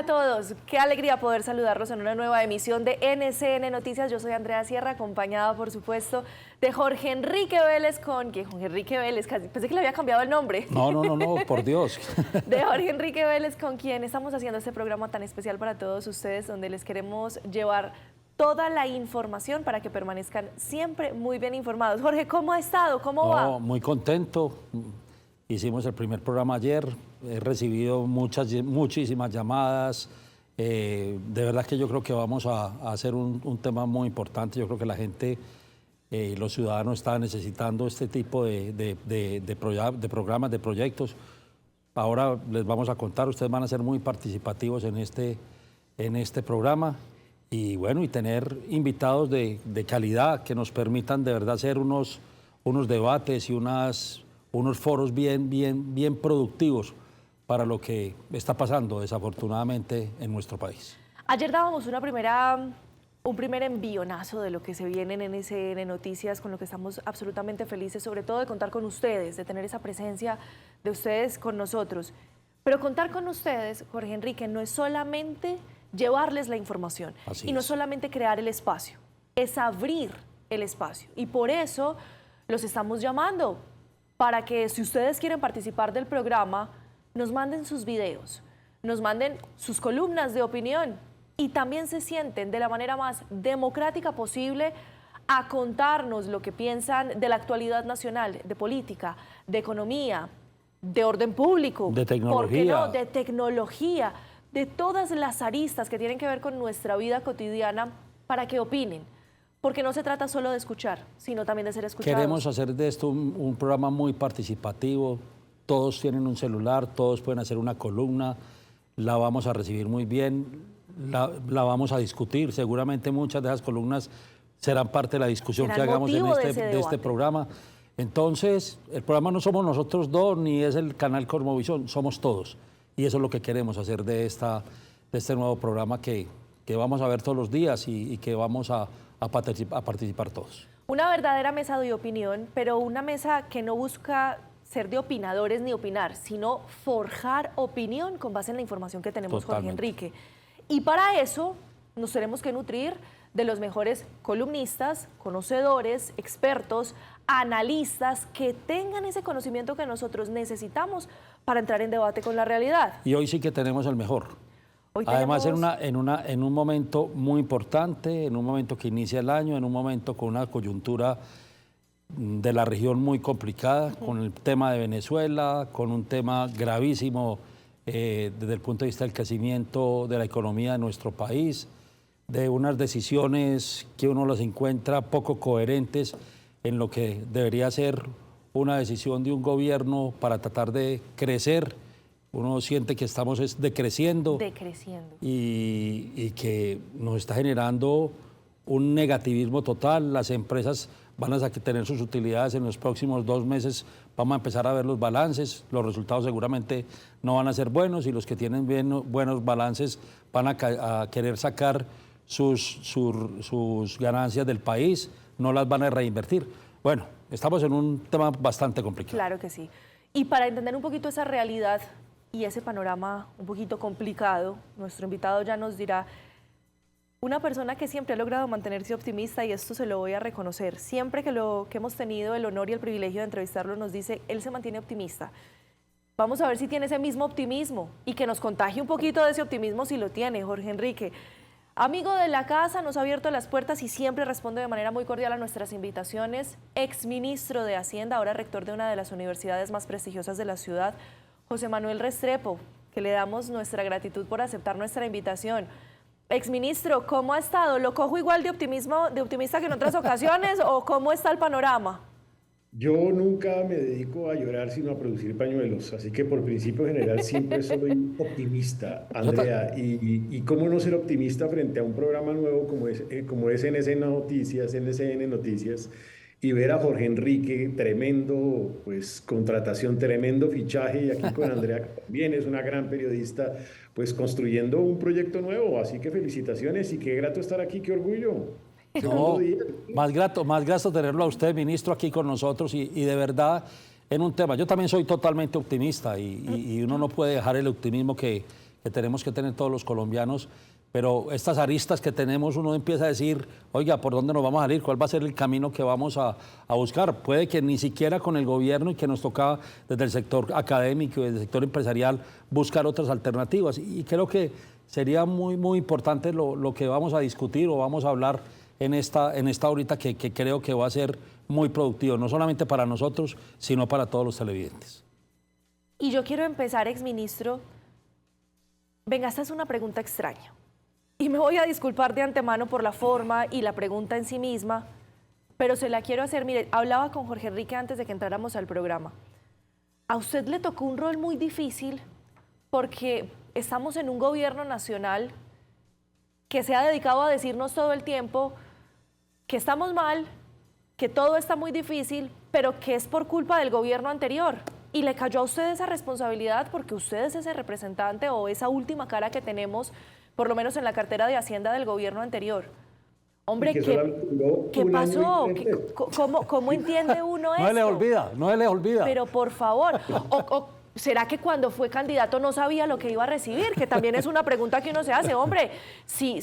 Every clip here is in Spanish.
a todos, qué alegría poder saludarlos en una nueva emisión de NCN Noticias. Yo soy Andrea Sierra, acompañada por supuesto de Jorge Enrique Vélez, casi pensé que le había cambiado el nombre. No, por Dios. De Jorge Enrique Vélez, con quien estamos haciendo este programa tan especial para todos ustedes, donde les queremos llevar toda la información para que permanezcan siempre muy bien informados. Jorge, ¿cómo ha estado? ¿Cómo va? Muy contento. Hicimos el primer programa ayer, he recibido muchísimas llamadas. De verdad que yo creo que vamos a hacer un tema muy importante. Yo creo que la gente, los ciudadanos están necesitando este tipo de programas, de proyectos. Ahora les vamos a contar, ustedes van a ser muy participativos en este programa. Y bueno, y tener invitados de calidad que nos permitan de verdad hacer unos debates y unos foros bien productivos para lo que está pasando desafortunadamente en nuestro país. Ayer dábamos un primer envionazo de lo que se viene en NCN Noticias, con lo que estamos absolutamente felices, sobre todo de contar con ustedes, de tener esa presencia de ustedes con nosotros. Pero contar con ustedes, Jorge Enrique, no es solamente llevarles la información y no solamente crear el espacio, es abrir el espacio. Y por eso los estamos llamando, para que si ustedes quieren participar del programa, nos manden sus videos, nos manden sus columnas de opinión y también se sienten de la manera más democrática posible a contarnos lo que piensan de la actualidad nacional, de política, de economía, de orden público, de tecnología. ¿por qué no? De tecnología, de todas las aristas que tienen que ver con nuestra vida cotidiana, para que opinen. Porque no se trata solo de escuchar, sino también de ser escuchados. Queremos hacer de esto un programa muy participativo. Todos tienen un celular, todos pueden hacer una columna, la vamos a recibir muy bien, la vamos a discutir. Seguramente muchas de esas columnas serán parte de la discusión que hagamos de este programa. Entonces, el programa no somos nosotros dos, ni es el canal Cosmovisión, somos todos. Y eso es lo que queremos hacer de este nuevo programa que vamos a ver todos los días y que vamos a participar todos. Una verdadera mesa de opinión, pero una mesa que no busca ser de opinadores ni opinar, sino forjar opinión con base en la información que tenemos. Totalmente. Jorge Enrique. Y para eso nos tenemos que nutrir de los mejores columnistas, conocedores, expertos, analistas que tengan ese conocimiento que nosotros necesitamos para entrar en debate con la realidad. Y hoy sí que tenemos el mejor. Además, en un momento muy importante, en un momento que inicia el año, en un momento con una coyuntura de la región muy complicada, con el tema de Venezuela, con un tema gravísimo desde el punto de vista del crecimiento de la economía de nuestro país, de unas decisiones que uno las encuentra poco coherentes en lo que debería ser una decisión de un gobierno para tratar de crecer. Uno siente que estamos decreciendo. Y que nos está generando un negativismo total. Las empresas van a tener sus utilidades en los próximos 2 meses. Vamos a empezar a ver los balances. Los resultados seguramente no van a ser buenos y los que tienen buenos balances van a querer sacar sus ganancias del país, no las van a reinvertir. Bueno, estamos en un tema bastante complicado. Claro que sí. Y para entender un poquito esa realidad y ese panorama un poquito complicado, nuestro invitado ya nos dirá, una persona que siempre ha logrado mantenerse optimista, y esto se lo voy a reconocer, siempre que hemos tenido el honor y el privilegio de entrevistarlo, nos dice, él se mantiene optimista. Vamos a ver si tiene ese mismo optimismo y que nos contagie un poquito de ese optimismo si lo tiene, Jorge Enrique. Amigo de la casa, nos ha abierto las puertas y siempre responde de manera muy cordial a nuestras invitaciones. Exministro de Hacienda, ahora rector de una de las universidades más prestigiosas de la ciudad, José Manuel Restrepo, que le damos nuestra gratitud por aceptar nuestra invitación. Exministro, ¿cómo ha estado? ¿Lo cojo igual de optimista que en otras ocasiones o cómo está el panorama? Yo nunca me dedico a llorar, sino a producir pañuelos, así que por principio general siempre soy optimista, Andrea. Y cómo no ser optimista frente a un programa nuevo como es NCN Noticias, y ver a Jorge Enrique, tremendo contratación, tremendo fichaje, y aquí con Andrea, que también es una gran periodista, pues construyendo un proyecto nuevo. Así que felicitaciones y qué grato estar aquí, qué orgullo. No, más grato tenerlo a usted, ministro, aquí con nosotros y de verdad en un tema. Yo también soy totalmente optimista y uno no puede dejar el optimismo que que tenemos que tener todos los colombianos, pero estas aristas que tenemos, uno empieza a decir, oiga, ¿por dónde nos vamos a salir? ¿Cuál va a ser el camino que vamos a buscar? Puede que ni siquiera con el gobierno y que nos toca desde el sector académico y desde el sector empresarial buscar otras alternativas. Y creo que sería muy, muy importante lo que vamos a discutir o vamos a hablar en esta horita que creo que va a ser muy productivo, no solamente para nosotros, sino para todos los televidentes. Y yo quiero empezar, exministro. Venga, esta es una pregunta extraña. Y me voy a disculpar de antemano por la forma y la pregunta en sí misma, pero se la quiero hacer. Mire, hablaba con Jorge Enrique antes de que entráramos al programa. A usted le tocó un rol muy difícil porque estamos en un gobierno nacional que se ha dedicado a decirnos todo el tiempo que estamos mal, que todo está muy difícil, pero que es por culpa del gobierno anterior. Y le cayó a usted esa responsabilidad porque usted es ese representante o esa última cara que tenemos, por lo menos en la cartera de Hacienda del gobierno anterior. Hombre, ¿qué pasó? ¿Cómo entiende uno esto? No se le olvida. Pero por favor, o ¿será que cuando fue candidato no sabía lo que iba a recibir? Que también es una pregunta que uno se hace. Hombre, si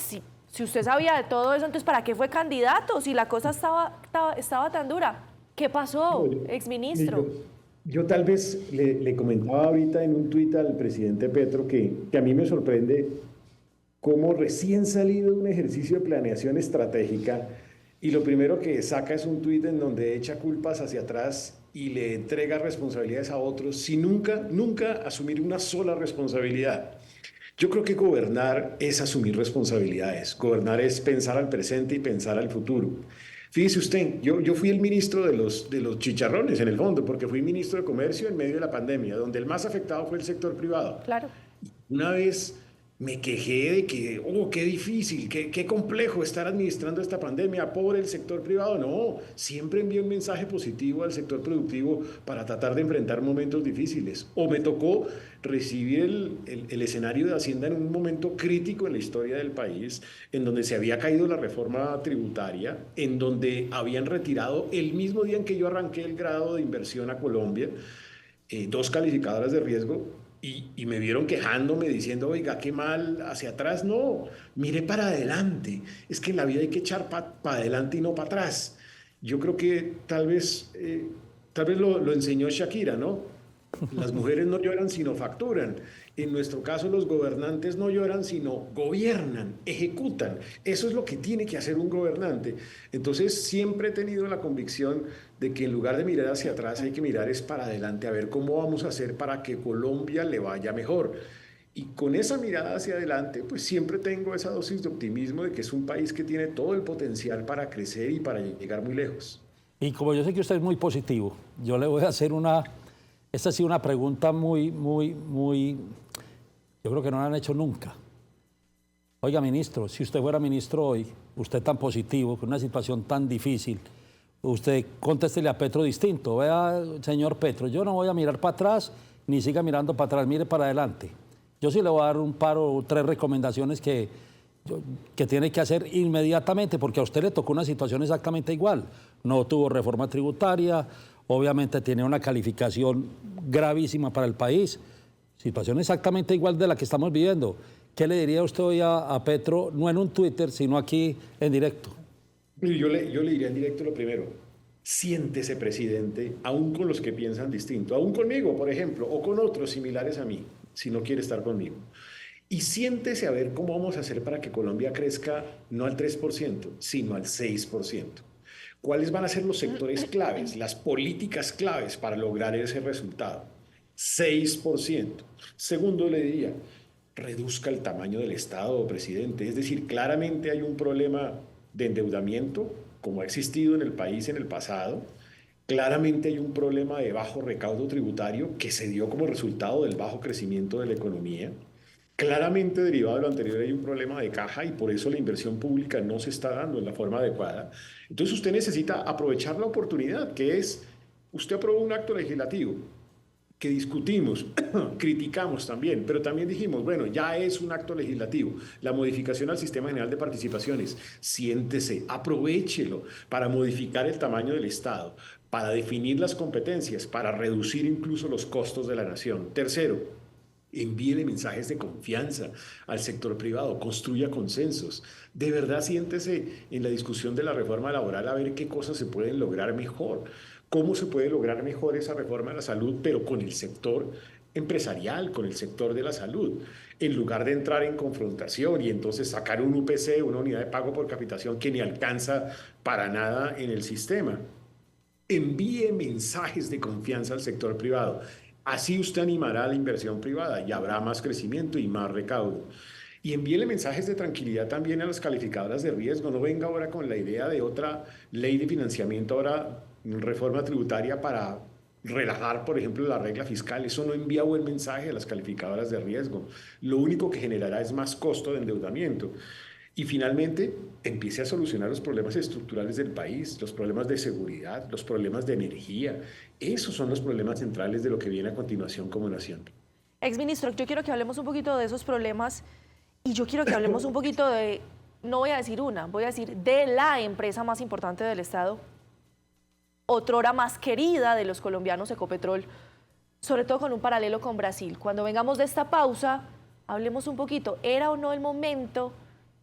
usted sabía de todo eso, entonces ¿para qué fue candidato? Si la cosa estaba tan dura. ¿Qué pasó, exministro? Yo tal vez le comentaba ahorita en un tuit al presidente Petro que a mí me sorprende cómo recién salido de un ejercicio de planeación estratégica y lo primero que saca es un tuit en donde echa culpas hacia atrás y le entrega responsabilidades a otros sin nunca asumir una sola responsabilidad. Yo creo que gobernar es asumir responsabilidades, gobernar es pensar al presente y pensar al futuro. Fíjese usted, yo fui el ministro de los chicharrones en el fondo, porque fui ministro de Comercio en medio de la pandemia, donde el más afectado fue el sector privado. Claro. Una vez me quejé de que, qué difícil, qué complejo estar administrando esta pandemia por el sector privado. No, siempre envié un mensaje positivo al sector productivo para tratar de enfrentar momentos difíciles. O me tocó recibir el escenario de Hacienda en un momento crítico en la historia del país, en donde se había caído la reforma tributaria, en donde habían retirado el mismo día en que yo arranqué el grado de inversión a Colombia, 2 calificadoras de riesgo. Y me vieron quejándome, diciendo, oiga, qué mal, hacia atrás. No, mire para adelante. Es que en la vida hay que echar para adelante y no para atrás. Yo creo que tal vez lo enseñó Shakira, ¿no? Las mujeres no lloran sino facturan. En nuestro caso los gobernantes no lloran sino gobiernan, ejecutan. Eso es lo que tiene que hacer un gobernante. Entonces siempre he tenido la convicción de que en lugar de mirar hacia atrás hay que mirar es para adelante, a ver cómo vamos a hacer para que Colombia le vaya mejor. Y con esa mirada hacia adelante, pues siempre tengo esa dosis de optimismo de que es un país que tiene todo el potencial para crecer y para llegar muy lejos. Y como yo sé que usted es muy positivo, yo le voy a hacer esta ha sido una pregunta muy, yo creo que no la han hecho nunca. Oiga, ministro, si usted fuera ministro hoy, usted tan positivo, con una situación tan difícil, usted contéstele a Petro distinto. Vea, señor Petro, yo no voy a mirar para atrás, ni siga mirando para atrás, mire para adelante. Yo sí le voy a dar un par o 3 recomendaciones que tiene que hacer inmediatamente, porque a usted le tocó una situación exactamente igual. No tuvo reforma tributaria, obviamente tiene una calificación gravísima para el país, situación exactamente igual de la que estamos viviendo. ¿Qué le diría usted hoy a Petro, no en un Twitter, sino aquí en directo? Yo le diría en directo lo primero, siéntese presidente, aún con los que piensan distinto, aún conmigo, por ejemplo, o con otros similares a mí, si no quiere estar conmigo. Y siéntese a ver cómo vamos a hacer para que Colombia crezca no al 3%, sino al 6%. ¿Cuáles van a ser los sectores claves, las políticas claves para lograr ese resultado? 6%. Segundo, le diría, reduzca el tamaño del Estado, presidente. Es decir, claramente hay un problema de endeudamiento, como ha existido en el país en el pasado. Claramente hay un problema de bajo recaudo tributario que se dio como resultado del bajo crecimiento de la economía. Claramente derivado de lo anterior hay un problema de caja y por eso la inversión pública no se está dando en la forma adecuada. Entonces usted necesita aprovechar la oportunidad, que es, usted aprobó un acto legislativo que discutimos, criticamos también, pero también dijimos, bueno, ya es un acto legislativo, la modificación al Sistema General de Participaciones, siéntese, aprovéchelo para modificar el tamaño del Estado, para definir las competencias, para reducir incluso los costos de la nación. Tercero, envíele mensajes de confianza al sector privado, construya consensos. De verdad siéntese en la discusión de la reforma laboral a ver qué cosas se pueden lograr mejor, cómo se puede lograr mejor esa reforma de la salud, pero con el sector empresarial, con el sector de la salud, en lugar de entrar en confrontación y entonces sacar un UPC, una unidad de pago por capitación que ni alcanza para nada en el sistema. Envíe mensajes de confianza al sector privado. Así usted animará a la inversión privada y habrá más crecimiento y más recaudo. Y envíele mensajes de tranquilidad también a las calificadoras de riesgo. No venga ahora con la idea de otra ley de financiamiento, ahora reforma tributaria para relajar, por ejemplo, la regla fiscal. Eso no envía buen mensaje a las calificadoras de riesgo. Lo único que generará es más costo de endeudamiento. Y finalmente, empiece a solucionar los problemas estructurales del país, los problemas de seguridad, los problemas de energía. Esos son los problemas centrales de lo que viene a continuación como nación. Exministro, yo quiero que hablemos un poquito de esos problemas y yo quiero que hablemos un poquito de, no voy a decir una, voy a decir de la empresa más importante del Estado, otrora más querida de los colombianos, Ecopetrol, sobre todo con un paralelo con Brasil. Cuando vengamos de esta pausa, hablemos un poquito, ¿era o no el momento?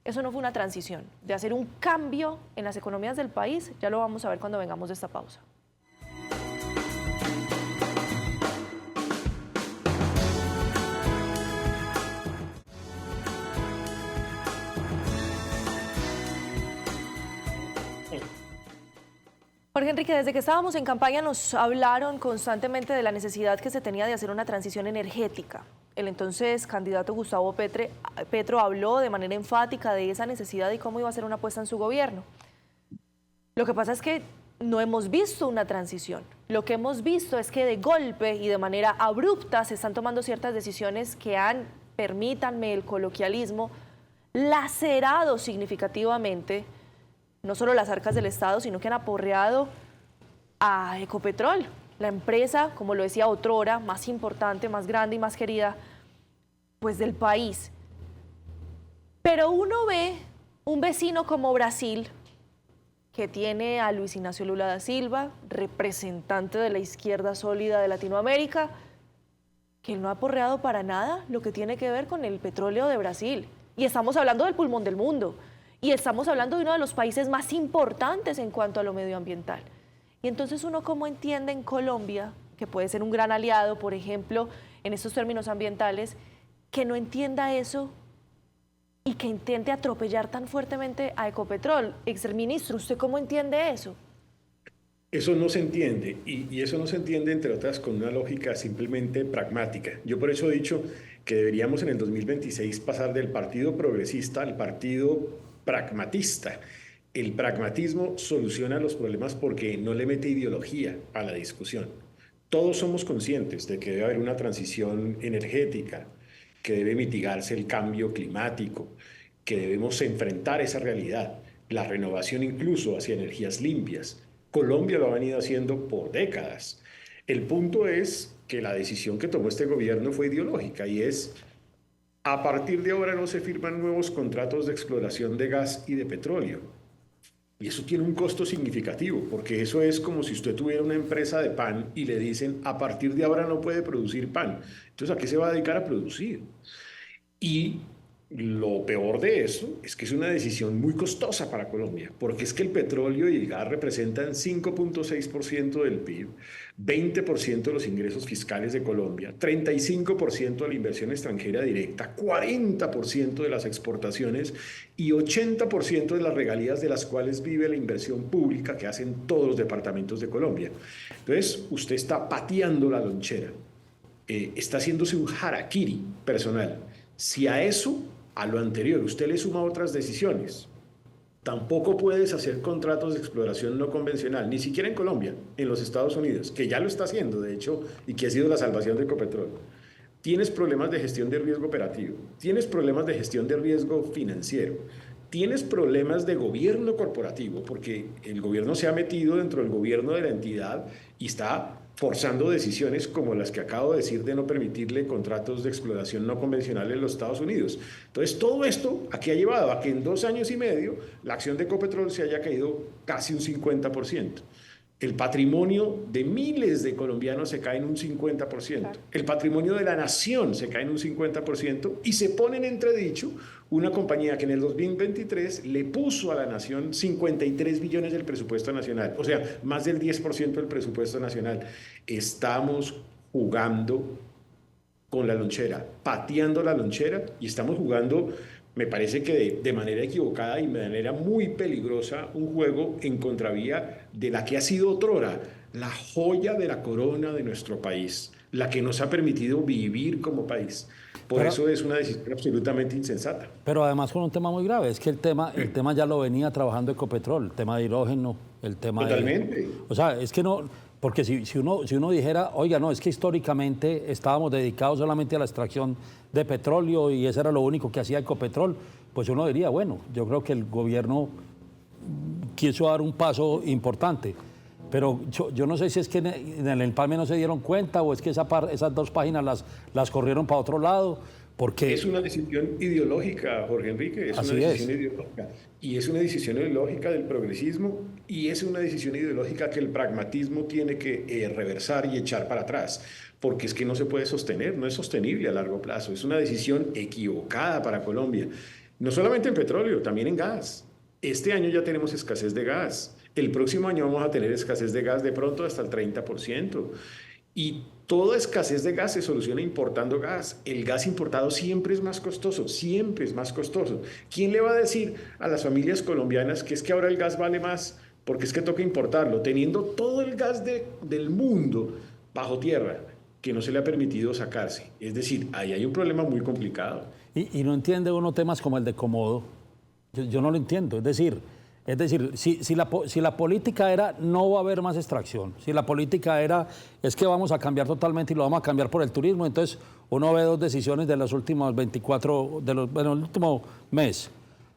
Eso no fue una transición, de hacer un cambio en las economías del país, ya lo vamos a ver cuando vengamos de esta pausa. Jorge Enrique, desde que estábamos en campaña nos hablaron constantemente de la necesidad que se tenía de hacer una transición energética. El entonces candidato Gustavo Petro habló de manera enfática de esa necesidad y cómo iba a ser una apuesta en su gobierno. Lo que pasa es que no hemos visto una transición. Lo que hemos visto es que de golpe y de manera abrupta se están tomando ciertas decisiones que han, permítanme el coloquialismo, lacerado significativamente no solo las arcas del Estado, sino que han aporreado a Ecopetrol, la empresa, como lo decía otrora, más importante, más grande y más querida, pues del país. Pero uno ve un vecino como Brasil, que tiene a Luis Ignacio Lula da Silva, representante de la izquierda sólida de Latinoamérica, que no ha aporreado para nada lo que tiene que ver con el petróleo de Brasil. Y estamos hablando del pulmón del mundo. Y estamos hablando de uno de los países más importantes en cuanto a lo medioambiental. Y entonces uno cómo entiende en Colombia, que puede ser un gran aliado, por ejemplo, en estos términos ambientales, que no entienda eso y que intente atropellar tan fuertemente a Ecopetrol. Exministro, ¿usted cómo entiende eso? Eso no se entiende, y eso no se entiende, entre otras, con una lógica simplemente pragmática. Yo por eso he dicho que deberíamos en el 2026 pasar del partido progresista al partido pragmatista. El pragmatismo soluciona los problemas porque no le mete ideología a la discusión. Todos somos conscientes de que debe haber una transición energética, que debe mitigarse el cambio climático, que debemos enfrentar esa realidad, la renovación incluso hacia energías limpias. Colombia lo ha venido haciendo por décadas. El punto es que la decisión que tomó este gobierno fue ideológica y es: a partir de ahora no se firman nuevos contratos de exploración de gas y de petróleo. Y eso tiene un costo significativo, porque eso es como si usted tuviera una empresa de pan y le dicen: a partir de ahora no puede producir pan. Entonces, ¿a qué se va a dedicar a producir? Y lo peor de eso es que es una decisión muy costosa para Colombia, porque es que el petróleo y el gas representan 5.6% del PIB, 20% de los ingresos fiscales de Colombia, 35% de la inversión extranjera directa, 40% de las exportaciones y 80% de las regalías de las cuales vive la inversión pública que hacen todos los departamentos de Colombia. Entonces, usted está pateando la lonchera, está haciéndose un harakiri personal. Si a eso, a lo anterior, usted le suma otras decisiones, tampoco puedes hacer contratos de exploración no convencional, ni siquiera en Colombia, en los Estados Unidos, que ya lo está haciendo, de hecho, y que ha sido la salvación de Ecopetrol. Tienes problemas de gestión de riesgo operativo, tienes problemas de gestión de riesgo financiero, tienes problemas de gobierno corporativo, porque el gobierno se ha metido dentro del gobierno de la entidad y está forzando decisiones como las que acabo de decir de no permitirle contratos de exploración no convencional en los Estados Unidos. Entonces, todo esto aquí ha llevado a que en 2 años y medio la acción de Ecopetrol se haya caído casi un 50%. El patrimonio de miles de colombianos se cae en un 50%. Claro. El patrimonio de la nación se cae en un 50% y se pone en entredicho una compañía que en el 2023 le puso a la nación 53 billones del presupuesto nacional, o sea, más del 10% del presupuesto nacional. Estamos jugando con la lonchera, pateando la lonchera, y estamos jugando, me parece que de manera equivocada y de manera muy peligrosa, un juego en contravía de la que ha sido otrora la joya de la corona de nuestro país, la que nos ha permitido vivir como país. Por eso es una decisión absolutamente insensata. Pero además con un tema muy grave, es que el tema ya lo venía trabajando Ecopetrol, el tema de hidrógeno, el tema Totalmente. O sea, es que no, porque si uno dijera, oiga, no, es que históricamente estábamos dedicados solamente a la extracción de petróleo y eso era lo único que hacía Ecopetrol, pues uno diría, bueno, yo creo que el gobierno quiso dar un paso importante. Pero yo no sé si es que en el empalme no se dieron cuenta o es que esas dos páginas las corrieron para otro lado. Porque es una decisión ideológica, Jorge Enrique, es una decisión ideológica. Y es una decisión ideológica del progresismo y es una decisión ideológica que el pragmatismo tiene que reversar y echar para atrás. Porque es que no se puede sostener, no es sostenible a largo plazo. Es una decisión equivocada para Colombia. No solamente en petróleo, también en gas. Este año ya tenemos escasez de gas. El próximo año vamos a tener escasez de gas de pronto hasta el 30%. Y toda escasez de gas se soluciona importando gas. El gas importado siempre es más costoso, siempre es más costoso. ¿Quién le va a decir a las familias colombianas que es que ahora el gas vale más porque es que toca importarlo, teniendo todo el gas del mundo bajo tierra que no se le ha permitido sacarse? Es decir, ahí hay un problema muy complicado. Y no entiende uno temas como el de Comodo. Yo no lo entiendo. Es decir, si la política era no va a haber más extracción, si la política era es que vamos a cambiar totalmente y lo vamos a cambiar por el turismo, entonces uno ve dos decisiones de los últimos 24, el último mes.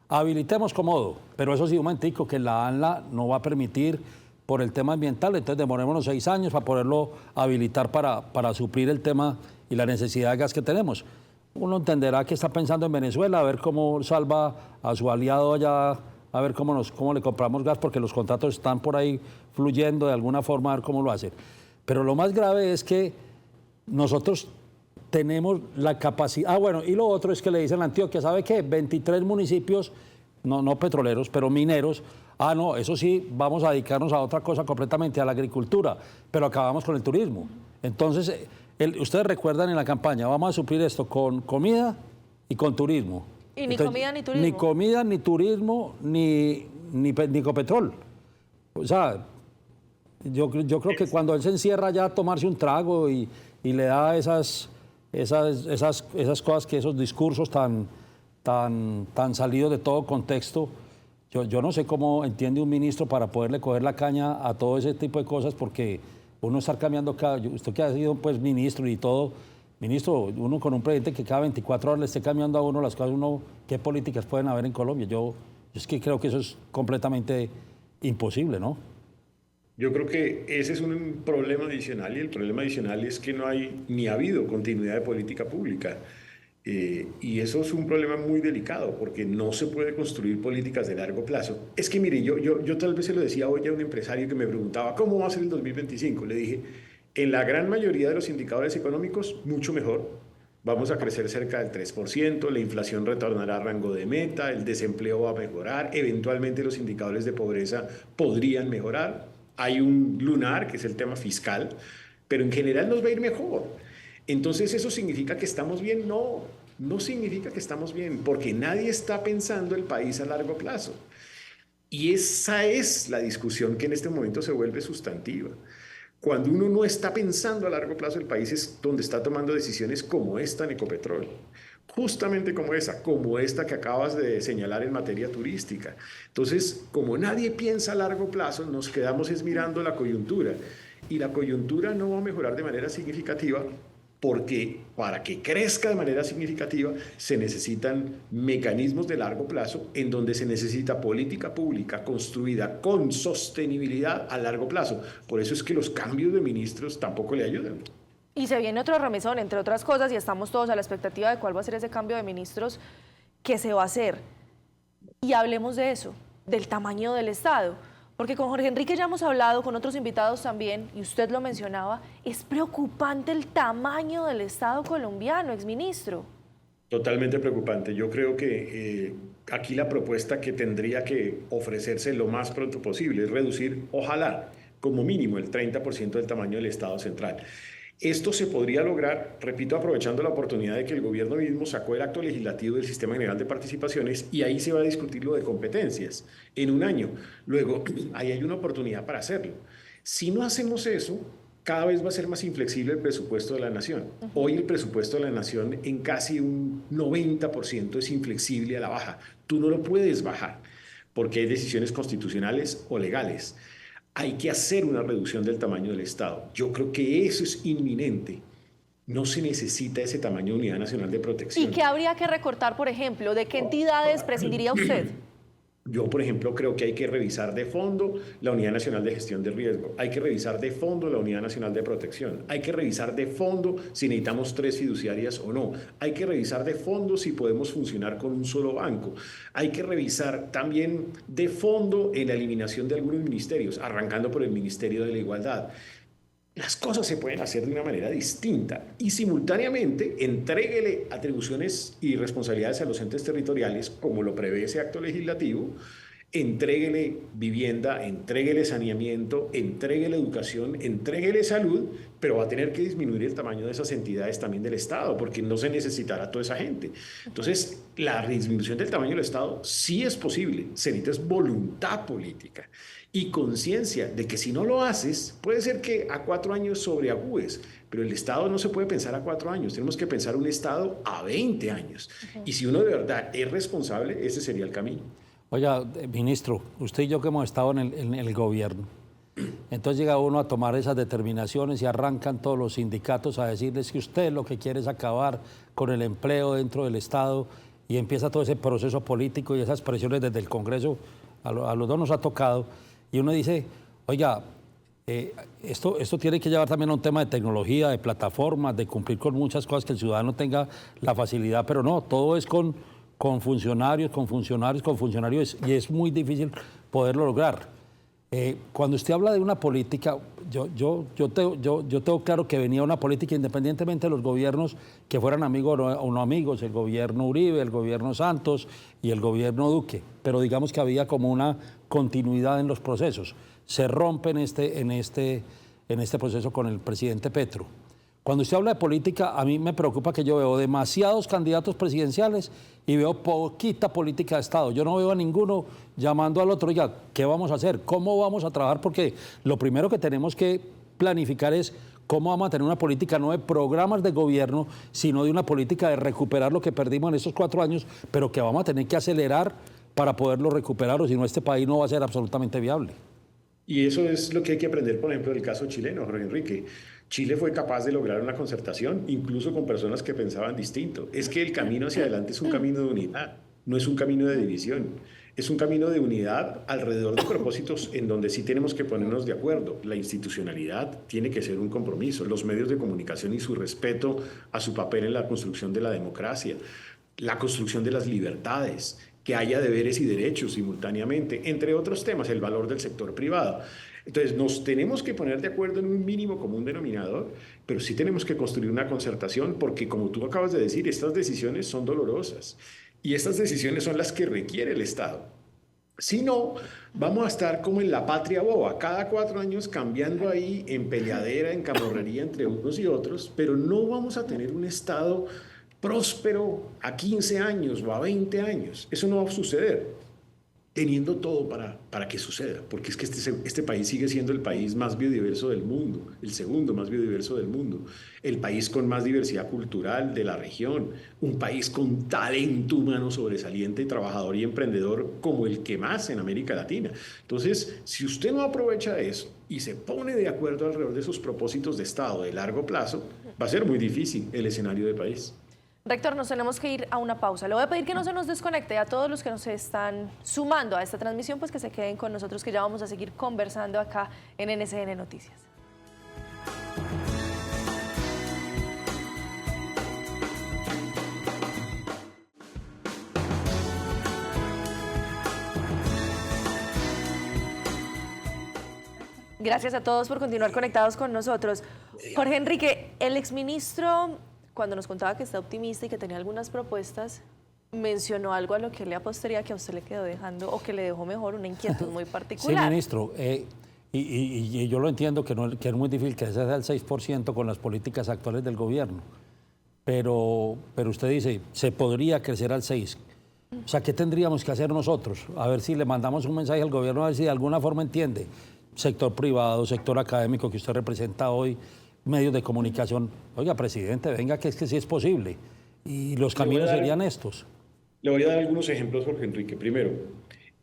Habilitemos Comodo, pero eso sí, un momentico, que la ANLA no va a permitir por el tema ambiental, entonces demorémonos 6 años para poderlo habilitar para suplir el tema y la necesidad de gas que tenemos. Uno entenderá que está pensando en Venezuela, a ver cómo salva a su aliado allá, a ver cómo le compramos gas, porque los contratos están por ahí fluyendo de alguna forma, a ver cómo lo hacen. Pero lo más grave es que nosotros tenemos la capacidad... bueno, y lo otro es que le dicen a Antioquia, ¿sabe qué? 23 municipios, no petroleros, pero mineros. No, eso sí, vamos a dedicarnos a otra cosa completamente, a la agricultura, pero acabamos con el turismo. Entonces, ustedes recuerdan en la campaña, vamos a suplir esto con comida y con turismo. Y ni comida ni turismo. Ni comida, ni turismo, ni Ecopetrol. O sea, yo creo que cuando él se encierra ya a tomarse un trago y le da esas cosas, que esos discursos tan salidos de todo contexto, yo no sé cómo entiende un ministro para poderle coger la caña a todo ese tipo de cosas, porque uno estar cambiando usted que ha sido pues ministro y todo. Ministro, uno con un presidente que cada 24 horas le esté cambiando a uno las cosas, ¿qué políticas pueden haber en Colombia? Yo es que creo que eso es completamente imposible, ¿no? Yo creo que ese es un problema adicional, y el problema adicional es que no hay ni ha habido continuidad de política pública. Y eso es un problema muy delicado, porque no se puede construir políticas de largo plazo. Es que mire, yo tal vez se lo decía hoy a un empresario que me preguntaba, ¿cómo va a ser el 2025? Le dije, en la gran mayoría de los indicadores económicos, mucho mejor. Vamos a crecer cerca del 3%, la inflación retornará a rango de meta, el desempleo va a mejorar, eventualmente los indicadores de pobreza podrían mejorar. Hay un lunar, que es el tema fiscal, pero en general nos va a ir mejor. Entonces, ¿eso significa que estamos bien? No significa que estamos bien, porque nadie está pensando el país a largo plazo. Y esa es la discusión que en este momento se vuelve sustantiva. Cuando uno no está pensando a largo plazo el país, es donde está tomando decisiones como esta en Ecopetrol, justamente como esta que acabas de señalar en materia turística. Entonces, como nadie piensa a largo plazo, nos quedamos mirando la coyuntura, y la coyuntura no va a mejorar de manera significativa, porque para que crezca de manera significativa se necesitan mecanismos de largo plazo, en donde se necesita política pública construida con sostenibilidad a largo plazo. Por eso es que los cambios de ministros tampoco le ayudan. Y se viene otro remesón, entre otras cosas, y estamos todos a la expectativa de cuál va a ser ese cambio de ministros que se va a hacer. Y hablemos de eso, del tamaño del Estado. Porque con Jorge Enrique ya hemos hablado, con otros invitados también, y usted lo mencionaba, es preocupante el tamaño del Estado colombiano, exministro. Totalmente preocupante. Yo creo que aquí la propuesta que tendría que ofrecerse lo más pronto posible es reducir, ojalá, como mínimo el 30% del tamaño del Estado central. Esto se podría lograr, repito, aprovechando la oportunidad de que el gobierno mismo sacó el acto legislativo del Sistema General de Participaciones y ahí se va a discutir lo de competencias en un año. Luego, ahí hay una oportunidad para hacerlo. Si no hacemos eso, cada vez va a ser más inflexible el presupuesto de la nación. Hoy el presupuesto de la nación en casi un 90% es inflexible a la baja. Tú no lo puedes bajar porque hay decisiones constitucionales o legales. Hay que hacer una reducción del tamaño del Estado. Yo creo que eso es inminente. No se necesita ese tamaño de unidad nacional de protección. ¿Y qué habría que recortar, por ejemplo? ¿De qué entidades prescindiría usted? Yo, por ejemplo, creo que hay que revisar de fondo la Unidad Nacional de Gestión de Riesgo, hay que revisar de fondo la Unidad Nacional de Protección, hay que revisar de fondo si necesitamos 3 fiduciarias o no, hay que revisar de fondo si podemos funcionar con un solo banco, hay que revisar también de fondo en la eliminación de algunos ministerios, arrancando por el Ministerio de la Igualdad. Las cosas se pueden hacer de una manera distinta y simultáneamente entréguele atribuciones y responsabilidades a los entes territoriales, como lo prevé ese acto legislativo, entréguele vivienda, entréguele saneamiento, entréguele educación, entréguele salud, pero va a tener que disminuir el tamaño de esas entidades también del Estado, porque no se necesitará toda esa gente. Entonces, la disminución del tamaño del Estado sí es posible, se necesita es voluntad política y conciencia de que si no lo haces, puede ser que a 4 años sobreagúes, pero el Estado no se puede pensar a 4 años, tenemos que pensar un Estado a 20 años. Y si uno de verdad es responsable, ese sería el camino. Oiga, ministro, usted y yo que hemos estado en el gobierno, entonces llega uno a tomar esas determinaciones y arrancan todos los sindicatos a decirles que usted lo que quiere es acabar con el empleo dentro del Estado y empieza todo ese proceso político y esas presiones desde el Congreso, a los dos nos ha tocado. Y uno dice, oiga, esto tiene que llevar también a un tema de tecnología, de plataformas, de cumplir con muchas cosas que el ciudadano tenga la facilidad, pero no, todo es con funcionarios, y es muy difícil poderlo lograr. Cuando usted habla de una política, yo tengo claro que venía una política independientemente de los gobiernos que fueran amigos o no amigos, el gobierno Uribe, el gobierno Santos y el gobierno Duque, pero digamos que había como una continuidad en los procesos. Se rompe en este proceso con el presidente Petro. Cuando usted habla de política, a mí me preocupa que yo veo demasiados candidatos presidenciales y veo poquita política de Estado. Yo no veo a ninguno llamando al otro, oiga, ¿qué vamos a hacer? ¿Cómo vamos a trabajar? Porque lo primero que tenemos que planificar es cómo vamos a tener una política no de programas de gobierno, sino de una política de recuperar lo que perdimos en estos 4 años, pero que vamos a tener que acelerar para poderlo recuperar, o si no, este país no va a ser absolutamente viable. Y eso es lo que hay que aprender, por ejemplo, del caso chileno, Jorge Enrique. Chile fue capaz de lograr una concertación, incluso con personas que pensaban distinto. Es que el camino hacia adelante es un camino de unidad, no es un camino de división. Es un camino de unidad alrededor de propósitos en donde sí tenemos que ponernos de acuerdo. La institucionalidad tiene que ser un compromiso, los medios de comunicación y su respeto a su papel en la construcción de la democracia, la construcción de las libertades, que haya deberes y derechos simultáneamente, entre otros temas, el valor del sector privado. Entonces, nos tenemos que poner de acuerdo en un mínimo común denominador, pero sí tenemos que construir una concertación porque, como tú acabas de decir, estas decisiones son dolorosas y estas decisiones son las que requiere el Estado. Si no, vamos a estar como en la patria boba, cada 4 años cambiando ahí en peleadera, en camorrería entre unos y otros, pero no vamos a tener un Estado próspero a 15 años o a 20 años. Eso no va a suceder. Teniendo todo para que suceda, porque es que este país sigue siendo el país más biodiverso del mundo, el segundo más biodiverso del mundo, el país con más diversidad cultural de la región, un país con talento humano sobresaliente, trabajador y emprendedor como el que más en América Latina. Entonces, si usted no aprovecha eso y se pone de acuerdo alrededor de esos propósitos de Estado de largo plazo, va a ser muy difícil el escenario del país. Rector, nos tenemos que ir a una pausa. Le voy a pedir que no se nos desconecte. A todos los que nos están sumando a esta transmisión, pues que se queden con nosotros, que ya vamos a seguir conversando acá en NSN Noticias. Gracias a todos por continuar conectados con nosotros. Jorge Enrique, el exministro, cuando nos contaba que está optimista y que tenía algunas propuestas, mencionó algo a lo que le apostaría que a usted le quedó dejando o que le dejó mejor una inquietud muy particular. Sí, ministro, y yo lo entiendo que es muy difícil que sea el 6% con las políticas actuales del gobierno, pero usted dice, se podría crecer al 6%. O sea, ¿qué tendríamos que hacer nosotros? A ver si le mandamos un mensaje al gobierno, a ver si de alguna forma entiende. Sector privado, sector académico que usted representa hoy, medios de comunicación. Oiga, presidente, venga, que es que sí es posible. Y los caminos serían estos. Le voy a dar algunos ejemplos, Jorge Enrique. Primero,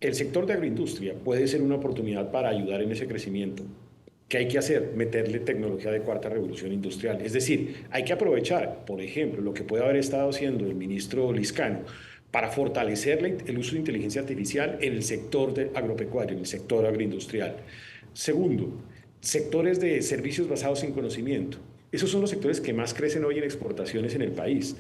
el sector de agroindustria puede ser una oportunidad para ayudar en ese crecimiento. ¿Qué hay que hacer? Meterle tecnología de cuarta revolución industrial. Es decir, hay que aprovechar, por ejemplo, lo que puede haber estado haciendo el ministro Lizcano para fortalecer el uso de inteligencia artificial en el sector agropecuario, en el sector agroindustrial. Segundo, sectores de servicios basados en conocimiento. Esos son los sectores que más crecen hoy en exportaciones en el país.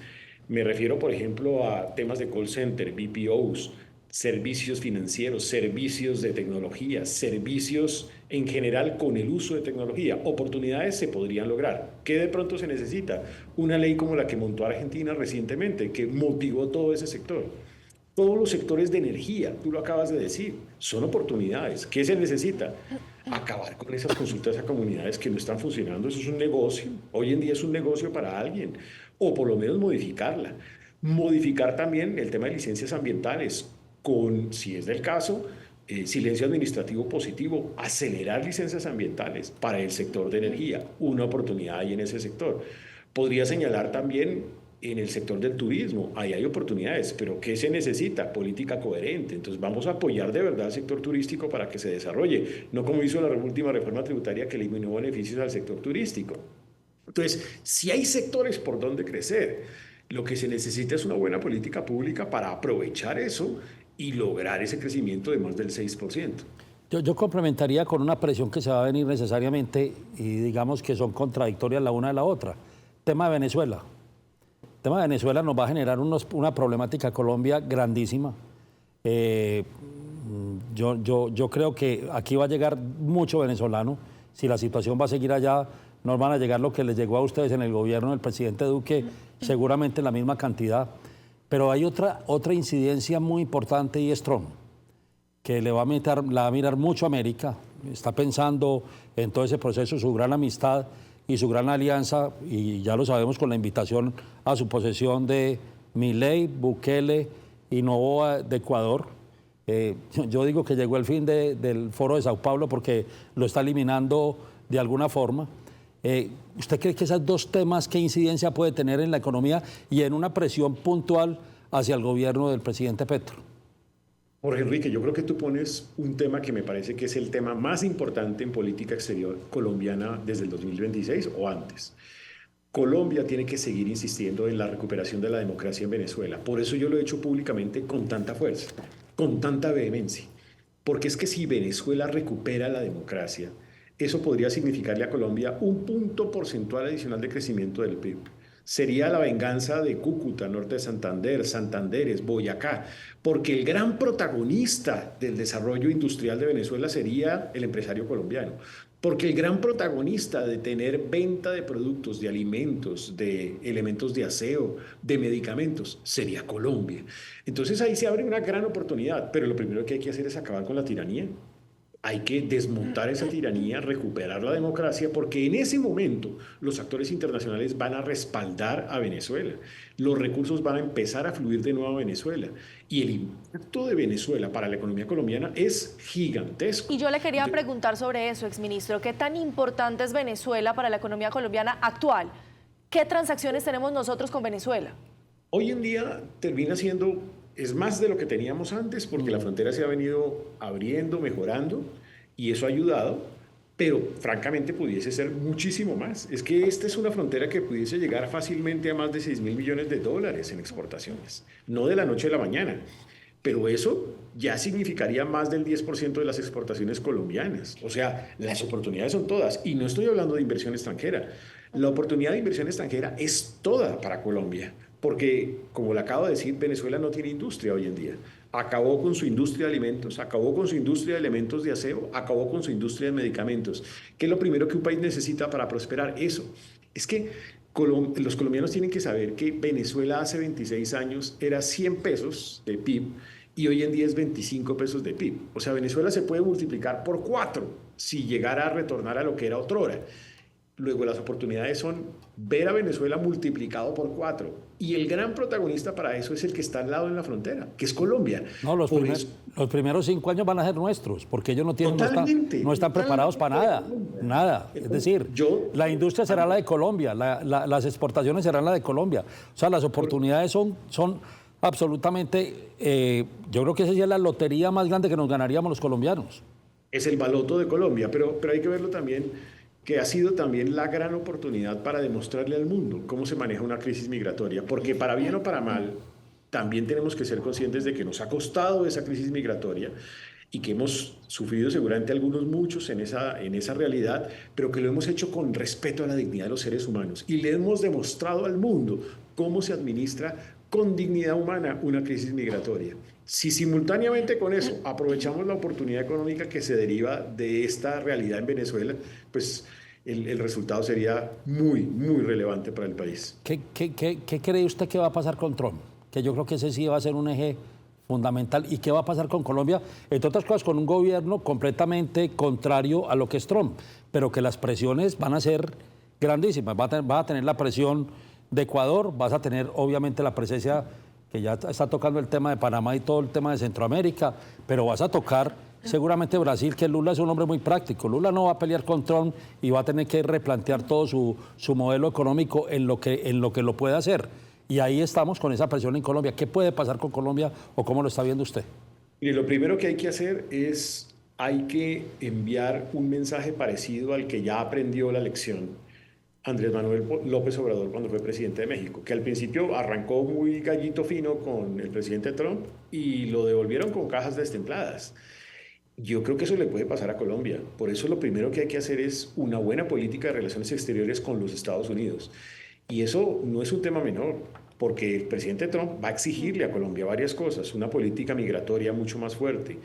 Me refiero, por ejemplo, a temas de call center, BPOs, servicios financieros, servicios de tecnología, servicios en general con el uso de tecnología. Oportunidades se podrían lograr. ¿Qué de pronto se necesita? Una ley como la que montó Argentina recientemente, que motivó todo ese sector. Todos los sectores de energía, tú lo acabas de decir, son oportunidades. ¿Qué se necesita? Acabar con esas consultas a comunidades que no están funcionando. Eso es un negocio. Hoy en día es un negocio para alguien. O por lo menos modificarla. Modificar también el tema de licencias ambientales con, si es del caso, silencio administrativo positivo, acelerar licencias ambientales para el sector de energía. Una oportunidad hay en ese sector. Podría señalar también en el sector del turismo, ahí hay oportunidades, pero ¿qué se necesita? Política coherente. Entonces vamos a apoyar de verdad al sector turístico para que se desarrolle, no como hizo la última reforma tributaria que eliminó beneficios al sector turístico. Entonces, si hay sectores por donde crecer, lo que se necesita es una buena política pública para aprovechar eso y lograr ese crecimiento de más del 6%. Yo complementaría con una presión que se va a venir necesariamente y digamos que son contradictorias la una de la otra. Tema de Venezuela. El tema de Venezuela nos va a generar una problemática a Colombia grandísima. Yo creo que aquí va a llegar mucho venezolano. Si la situación va a seguir allá, nos van a llegar lo que les llegó a ustedes en el gobierno del presidente Duque, seguramente la misma cantidad. Pero hay otra incidencia muy importante y es Trump, que la va a mirar mucho a América. Está pensando en todo ese proceso, su gran amistad y su gran alianza, y ya lo sabemos con la invitación a su posesión de Milei, Bukele y Noboa de Ecuador. Yo digo que llegó el fin del Foro de Sao Paulo porque lo está eliminando de alguna forma. ¿Usted cree que esos dos temas qué incidencia puede tener en la economía y en una presión puntual hacia el gobierno del presidente Petro? Jorge Enrique, yo creo que tú pones un tema que me parece que es el tema más importante en política exterior colombiana desde el 2026 o antes. Colombia tiene que seguir insistiendo en la recuperación de la democracia en Venezuela. Por eso yo lo he hecho públicamente con tanta fuerza, con tanta vehemencia. Porque es que si Venezuela recupera la democracia, eso podría significarle a Colombia un punto porcentual adicional de crecimiento del PIB. Sería la venganza de Cúcuta, norte de Santander, Santanderes, Boyacá, porque el gran protagonista del desarrollo industrial de Venezuela sería el empresario colombiano, porque el gran protagonista de tener venta de productos, de alimentos, de elementos de aseo, de medicamentos, sería Colombia. Entonces ahí se abre una gran oportunidad, pero lo primero que hay que hacer es acabar con la tiranía. Hay que desmontar esa tiranía, recuperar la democracia, porque en ese momento los actores internacionales van a respaldar a Venezuela. Los recursos van a empezar a fluir de nuevo a Venezuela. Y el impacto de Venezuela para la economía colombiana es gigantesco. Y yo le quería preguntar sobre eso, exministro. ¿Qué tan importante es Venezuela para la economía colombiana actual? ¿Qué transacciones tenemos nosotros con Venezuela? Hoy en día termina siendo... es más de lo que teníamos antes porque la frontera se ha venido abriendo, mejorando y eso ha ayudado, pero francamente pudiese ser muchísimo más. Es que esta es una frontera que pudiese llegar fácilmente a más de $6.000 millones en exportaciones, no de la noche a la mañana, pero eso ya significaría más del 10% de las exportaciones colombianas. O sea, las oportunidades son todas y no estoy hablando de inversión extranjera. La oportunidad de inversión extranjera es toda para Colombia. Porque, como le acabo de decir, Venezuela no tiene industria hoy en día. acabó con su industria de alimentos, acabó con su industria de elementos de aseo, acabó con su industria de medicamentos. ¿Qué es lo primero que un país necesita para prosperar? Eso. Es que los colombianos tienen que saber que Venezuela hace 26 años era 100 pesos de PIB y hoy en día es 25 pesos de PIB. O sea, Venezuela se puede multiplicar por 4 si llegara a retornar a lo que era otrora. Luego las oportunidades son ver a Venezuela multiplicado por 4. Y el gran protagonista para eso es el que está al lado en la frontera, que es Colombia. No, los primeros 5 años van a ser nuestros, porque ellos no están preparados para nada. Es decir, la industria será la de Colombia, las exportaciones serán la de Colombia. O sea, las oportunidades son absolutamente, yo creo que esa es la lotería más grande que nos ganaríamos los colombianos. Es el baloto de Colombia, pero hay que verlo también, que ha sido también la gran oportunidad para demostrarle al mundo cómo se maneja una crisis migratoria, porque para bien o para mal, también tenemos que ser conscientes de que nos ha costado esa crisis migratoria y que hemos sufrido seguramente muchos en esa realidad, pero que lo hemos hecho con respeto a la dignidad de los seres humanos y le hemos demostrado al mundo cómo se administra con dignidad humana una crisis migratoria. Si simultáneamente con eso aprovechamos la oportunidad económica que se deriva de esta realidad en Venezuela, pues el resultado sería muy, muy relevante para el país. ¿Qué cree usted que va a pasar con Trump? Que yo creo que ese sí va a ser un eje fundamental. ¿Y qué va a pasar con Colombia? Entre otras cosas, con un gobierno completamente contrario a lo que es Trump, pero que las presiones van a ser grandísimas. Va a tener la presión de Ecuador, vas a tener obviamente la presencia que ya está tocando el tema de Panamá y todo el tema de Centroamérica, pero vas a tocar seguramente Brasil, que Lula es un hombre muy práctico. Lula no va a pelear con Trump y va a tener que replantear todo su modelo económico en lo que lo puede hacer. Y ahí estamos con esa presión en Colombia. ¿Qué puede pasar con Colombia o cómo lo está viendo usted? Mire, lo primero que hay que hacer es, hay que enviar un mensaje parecido al que ya aprendió la lección Andrés Manuel López Obrador cuando fue presidente de México, que al principio arrancó muy gallito fino con el presidente Trump y lo devolvieron con cajas destempladas. Yo creo que eso le puede pasar a Colombia. Por eso lo primero que hay que hacer es una buena política de relaciones exteriores con los Estados Unidos. Y eso no es un tema menor, porque el presidente Trump va a exigirle a Colombia varias cosas: una política migratoria mucho más fuerte,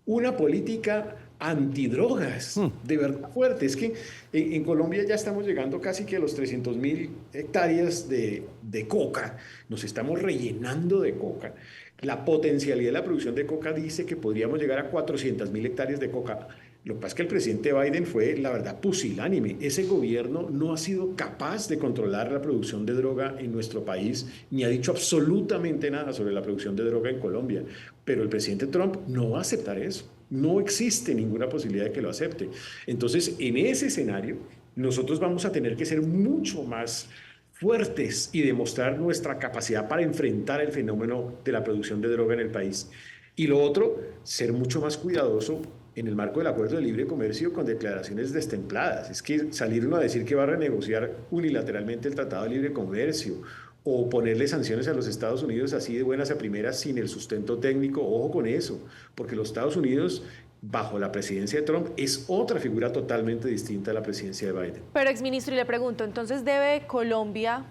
una política antidrogas de verdad fuerte. Es que en Colombia ya estamos llegando casi que a los 300.000 hectáreas de coca. Nos estamos rellenando de coca. La potencialidad de la producción de coca dice que podríamos llegar a 400.000 hectáreas de coca. Lo que pasa es que el presidente Biden fue, la verdad, pusilánime. Ese gobierno no ha sido capaz de controlar la producción de droga en nuestro país, ni ha dicho absolutamente nada sobre la producción de droga en Colombia. Pero el presidente Trump no va a aceptar eso. No existe ninguna posibilidad de que lo acepte. Entonces, en ese escenario, nosotros vamos a tener que ser mucho más fuertes y demostrar nuestra capacidad para enfrentar el fenómeno de la producción de droga en el país. Y lo otro, ser mucho más cuidadoso en el marco del acuerdo de libre comercio con declaraciones destempladas. Es que salir uno a decir que va a renegociar unilateralmente el Tratado de Libre Comercio o ponerle sanciones a los Estados Unidos así de buenas a primeras sin el sustento técnico, ojo con eso, porque los Estados Unidos, bajo la presidencia de Trump, es otra figura totalmente distinta a la presidencia de Biden. Pero, exministro, y le pregunto, entonces ¿debe Colombia,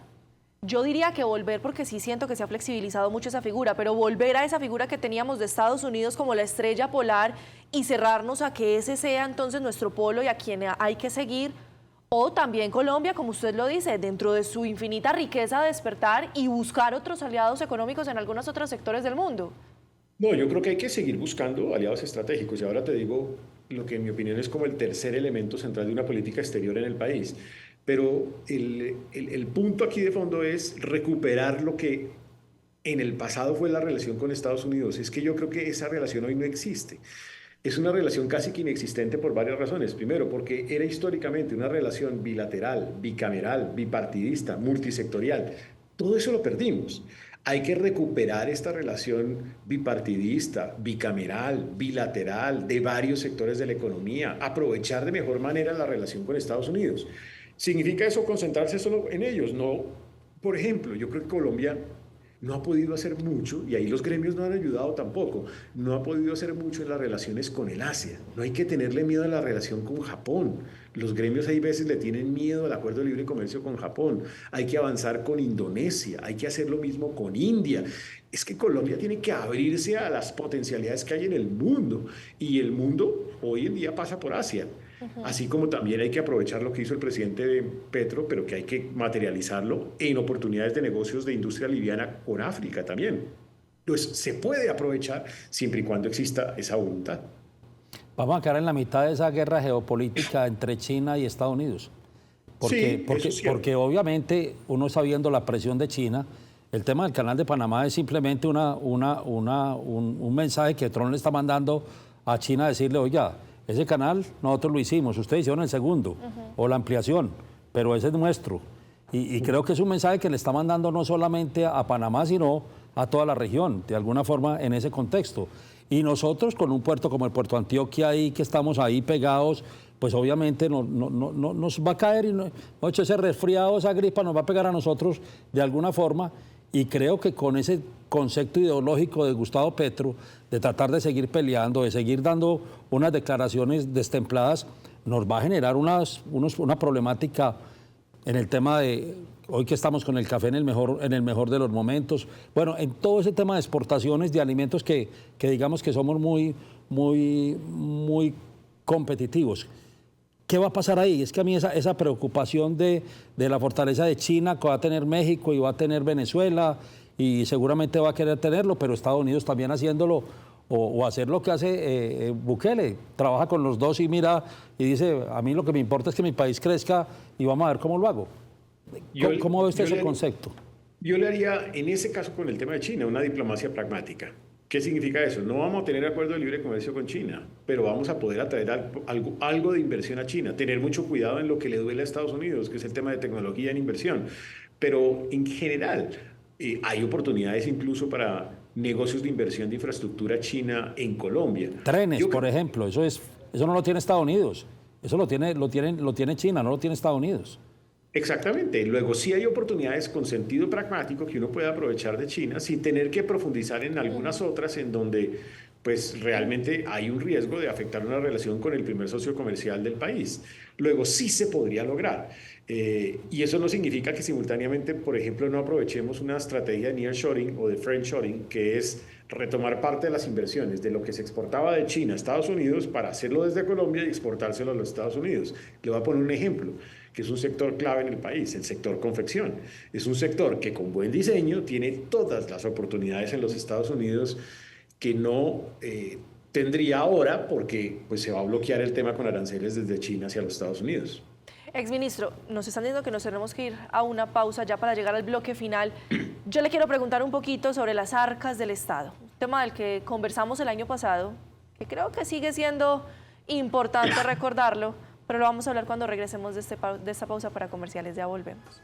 yo diría que volver, porque sí siento que se ha flexibilizado mucho esa figura, pero volver a esa figura que teníamos de Estados Unidos como la estrella polar y cerrarnos a que ese sea entonces nuestro polo y a quien hay que seguir? O también Colombia, como usted lo dice, dentro de su infinita riqueza, despertar y buscar otros aliados económicos en algunos otros sectores del mundo. No, yo creo que hay que seguir buscando aliados estratégicos. Y ahora te digo lo que en mi opinión es como el tercer elemento central de una política exterior en el país. Pero el punto aquí de fondo es recuperar lo que en el pasado fue la relación con Estados Unidos. Es que yo creo que esa relación hoy no existe. Es una relación casi que inexistente por varias razones. Primero, porque era históricamente una relación bilateral, bicameral, bipartidista, multisectorial. Todo eso lo perdimos. Hay que recuperar esta relación bipartidista, bicameral, bilateral, de varios sectores de la economía, aprovechar de mejor manera la relación con Estados Unidos. ¿Significa eso concentrarse solo en ellos? No. Por ejemplo, yo creo que Colombia no ha podido hacer mucho, y ahí los gremios no han ayudado tampoco, no ha podido hacer mucho en las relaciones con el Asia. No hay que tenerle miedo a la relación con Japón. Los gremios hay veces le tienen miedo al acuerdo de libre comercio con Japón. Hay que avanzar con Indonesia, hay que hacer lo mismo con India. Es que Colombia tiene que abrirse a las potencialidades que hay en el mundo. Y el mundo hoy en día pasa por Asia. Así como también hay que aprovechar lo que hizo el presidente de Petro, pero que hay que materializarlo en oportunidades de negocios de industria liviana con África también. Entonces, se puede aprovechar siempre y cuando exista esa voluntad. Vamos a quedar en la mitad de esa guerra geopolítica entre China y Estados Unidos. Porque obviamente uno está viendo la presión de China. El tema del Canal de Panamá es simplemente un mensaje que Trump le está mandando a China a decirle, oiga, ese canal nosotros lo hicimos, ustedes hicieron el segundo, o la ampliación, pero ese es nuestro. Y creo que es un mensaje que le está mandando no solamente a Panamá, sino a toda la región, de alguna forma en ese contexto. Y nosotros con un puerto como el Puerto Antioquia ahí, que estamos ahí pegados, pues obviamente nos va a caer, ese resfriado, esa gripa nos va a pegar a nosotros de alguna forma. Y creo que con ese concepto ideológico de Gustavo Petro, de tratar de seguir peleando, de seguir dando unas declaraciones destempladas, nos va a generar una problemática en el tema de, hoy que estamos con el café en el mejor de los momentos, bueno, en todo ese tema de exportaciones de alimentos que digamos que somos muy competitivos. ¿Qué va a pasar ahí? Es que a mí esa preocupación de la fortaleza de China que va a tener México y va a tener Venezuela y seguramente va a querer tenerlo, pero Estados Unidos también haciéndolo o hacer lo que hace Bukele, trabaja con los dos y mira y dice, a mí lo que me importa es que mi país crezca y vamos a ver cómo lo hago. ¿Cómo ve usted ese concepto? Yo le haría, en ese caso con el tema de China, una diplomacia pragmática. ¿Qué significa eso? No vamos a tener acuerdo de libre comercio con China, pero vamos a poder atraer algo de inversión a China. Tener mucho cuidado en lo que le duele a Estados Unidos, que es el tema de tecnología en inversión. Pero en general hay oportunidades incluso para negocios de inversión de infraestructura china en Colombia. Trenes, por ejemplo, eso no lo tiene Estados Unidos. Eso lo tiene China, no lo tiene Estados Unidos. Exactamente. Luego sí hay oportunidades con sentido pragmático que uno puede aprovechar de China sin tener que profundizar en algunas otras en donde pues realmente hay un riesgo de afectar una relación con el primer socio comercial del país. Luego sí se podría lograr. Y eso no significa que simultáneamente, por ejemplo, no aprovechemos una estrategia de nearshoring o de friendshoring, que es retomar parte de las inversiones de lo que se exportaba de China a Estados Unidos para hacerlo desde Colombia y exportárselo a los Estados Unidos. Le voy a poner un ejemplo, que es un sector clave en el país, el sector confección. Es un sector que con buen diseño tiene todas las oportunidades en los Estados Unidos que no tendría ahora porque pues, se va a bloquear el tema con aranceles desde China hacia los Estados Unidos. Exministro, nos están diciendo que nos tenemos que ir a una pausa ya para llegar al bloque final. Yo le quiero preguntar un poquito sobre las arcas del Estado, un tema del que conversamos el año pasado, que creo que sigue siendo importante recordarlo, pero lo vamos a hablar cuando regresemos de esta pausa para comerciales. Ya volvemos.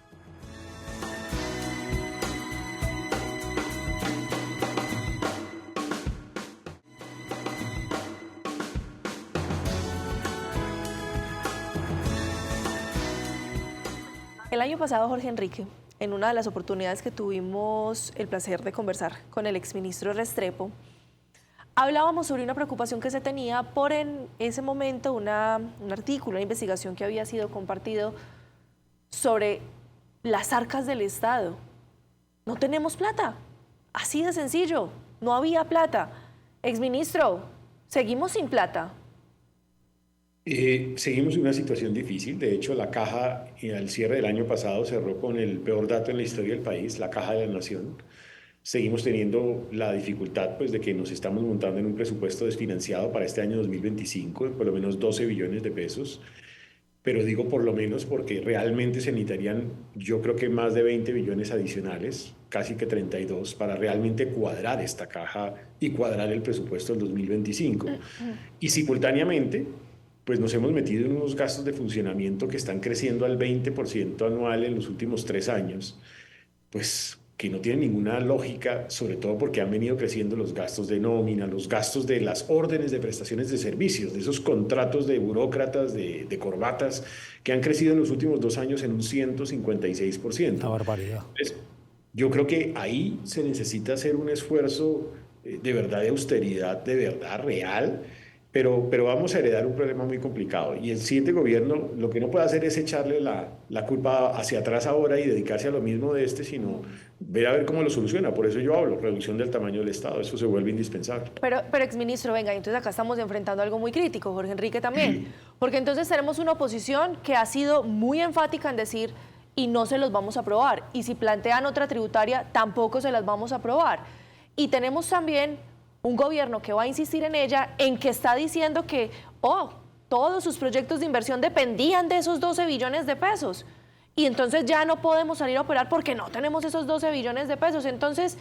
El año pasado, Jorge Enrique, en una de las oportunidades que tuvimos el placer de conversar con el exministro Restrepo, hablábamos sobre una preocupación que se tenía por en ese momento un artículo, una investigación que había sido compartido sobre las arcas del Estado. No tenemos plata, así de sencillo, no había plata. Exministro, seguimos sin plata. Seguimos en una situación difícil. De hecho, la Caja al cierre del año pasado cerró con el peor dato en la historia del país, la Caja de la Nación. Seguimos teniendo la dificultad pues, de que nos estamos montando en un presupuesto desfinanciado para este año 2025, de por lo menos 12 billones de pesos. Pero digo por lo menos porque realmente se necesitarían, yo creo que más de 20 billones adicionales, casi que 32, para realmente cuadrar esta caja y cuadrar el presupuesto del 2025. Y simultáneamente, pues nos hemos metido en unos gastos de funcionamiento que están creciendo al 20% anual en los últimos 3 años, pues que no tienen ninguna lógica, sobre todo porque han venido creciendo los gastos de nómina, los gastos de las órdenes de prestaciones de servicios, de esos contratos de burócratas, de corbatas, que han crecido en los últimos 2 años en un 156%. Una barbaridad. Entonces, yo creo que ahí se necesita hacer un esfuerzo de verdad de austeridad, de verdad real, pero vamos a heredar un problema muy complicado. Y el siguiente gobierno lo que no puede hacer es echarle la culpa hacia atrás ahora y dedicarse a lo mismo de sino ver a ver cómo lo soluciona. Por eso yo hablo, reducción del tamaño del Estado. Eso se vuelve indispensable. Pero exministro, venga, entonces acá estamos enfrentando algo muy crítico, Jorge Enrique también. Porque entonces tenemos una oposición que ha sido muy enfática en decir, y no se los vamos a aprobar. Y si plantean otra tributaria, tampoco se las vamos a aprobar. Y tenemos también un gobierno que va a insistir en ella, en que está diciendo que, todos sus proyectos de inversión dependían de esos 12 billones de pesos. Y entonces ya no podemos salir a operar porque no tenemos esos 12 billones de pesos. Entonces,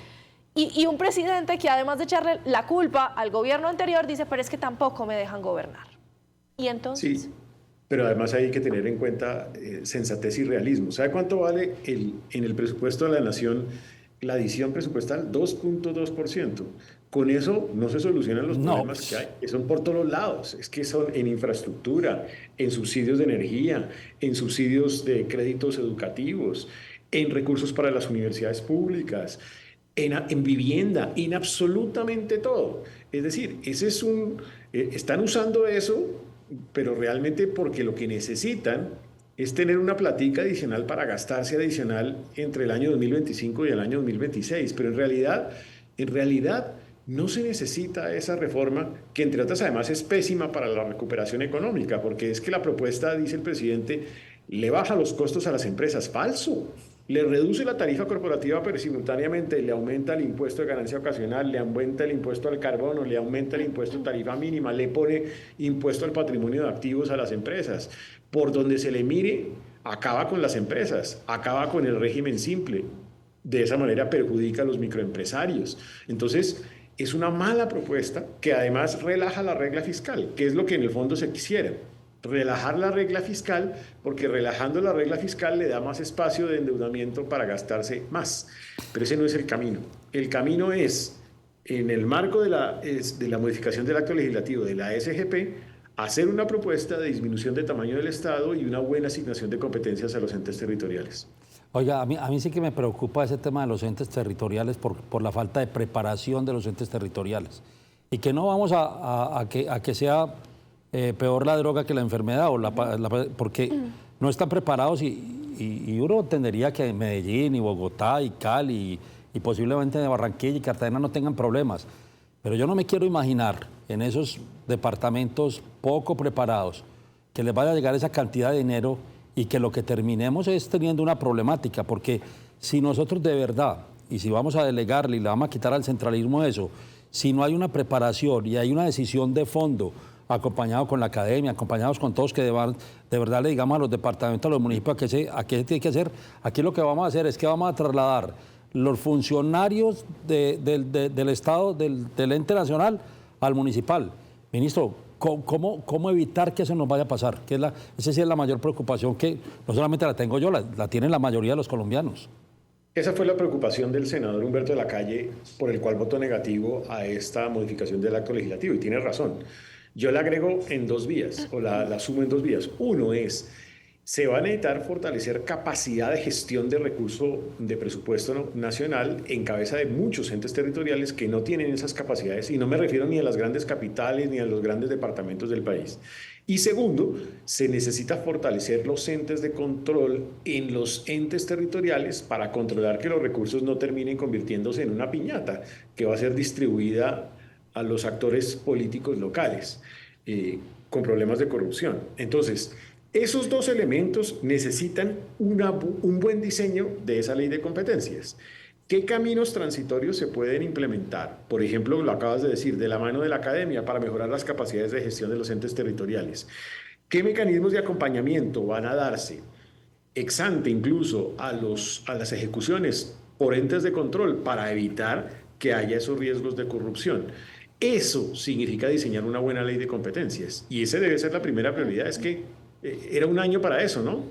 y un presidente que además de echarle la culpa al gobierno anterior, dice, pero es que tampoco me dejan gobernar. Y entonces... Sí, pero además hay que tener en cuenta sensatez y realismo. ¿Sabe cuánto vale en el presupuesto de la Nación la adición presupuestal? 2.2%. Con eso no se solucionan los problemas que hay, que son por todos lados. Es que son en infraestructura, en subsidios de energía, en subsidios de créditos educativos, en recursos para las universidades públicas, en vivienda, en absolutamente todo. Es decir, están usando eso, pero realmente porque lo que necesitan es tener una platica adicional para gastarse adicional entre el año 2025 y el año 2026. Pero en realidad no se necesita esa reforma, que entre otras además es pésima para la recuperación económica, porque es que la propuesta, dice el presidente, le baja los costos a las empresas. Falso. Le reduce la tarifa corporativa, pero simultáneamente le aumenta el impuesto de ganancia ocasional, le aumenta el impuesto al carbono, le aumenta el impuesto en tarifa mínima, le pone impuesto al patrimonio de activos a las empresas. Por donde se le mire, acaba con las empresas, acaba con el régimen simple. De esa manera perjudica a los microempresarios. Entonces, es una mala propuesta que además relaja la regla fiscal, que es lo que en el fondo se quisiera. Relajar la regla fiscal, porque relajando la regla fiscal le da más espacio de endeudamiento para gastarse más. Pero ese no es el camino. El camino es, en el marco de la modificación del acto legislativo de la SGP, hacer una propuesta de disminución de tamaño del Estado y una buena asignación de competencias a los entes territoriales. Oiga, a mí sí que me preocupa ese tema de los entes territoriales por la falta de preparación de los entes territoriales. Y que no vamos a que sea peor la droga que la enfermedad, porque no están preparados y uno entendería que Medellín y Bogotá y Cali y posiblemente de Barranquilla y Cartagena no tengan problemas. Pero yo no me quiero imaginar en esos departamentos poco preparados que les vaya a llegar esa cantidad de dinero y que lo que terminemos es teniendo una problemática, porque si nosotros de verdad, y si vamos a delegarle y le vamos a quitar al centralismo eso, si no hay una preparación y hay una decisión de fondo, acompañado con la academia, acompañados con todos, que de verdad le digamos a los departamentos, a los municipios, a qué se tiene que hacer, aquí lo que vamos a hacer es que vamos a trasladar los funcionarios del Estado, del ente nacional, al municipal. Ministro, ¿cómo evitar que eso nos vaya a pasar? Esa sí es la mayor preocupación, que no solamente la tengo yo, la tienen la mayoría de los colombianos. Esa fue la preocupación del senador Humberto de la Calle, por el cual votó negativo a esta modificación del acto legislativo, y tiene razón. Yo la agrego en dos vías, o la sumo en dos vías. Uno es, se va a necesitar fortalecer capacidad de gestión de recurso de presupuesto nacional en cabeza de muchos entes territoriales que no tienen esas capacidades, y no me refiero ni a las grandes capitales ni a los grandes departamentos del país. Y segundo, se necesita fortalecer los entes de control en los entes territoriales para controlar que los recursos no terminen convirtiéndose en una piñata que va a ser distribuida a los actores políticos locales con problemas de corrupción. Entonces, esos dos elementos necesitan un buen diseño de esa ley de competencias. ¿Qué caminos transitorios se pueden implementar? Por ejemplo, lo acabas de decir, de la mano de la academia, para mejorar las capacidades de gestión de los entes territoriales. ¿Qué mecanismos de acompañamiento van a darse ex ante incluso a las ejecuciones por entes de control para evitar que haya esos riesgos de corrupción? Eso significa diseñar una buena ley de competencias, y esa debe ser la primera prioridad. Es que era un año para eso, ¿no?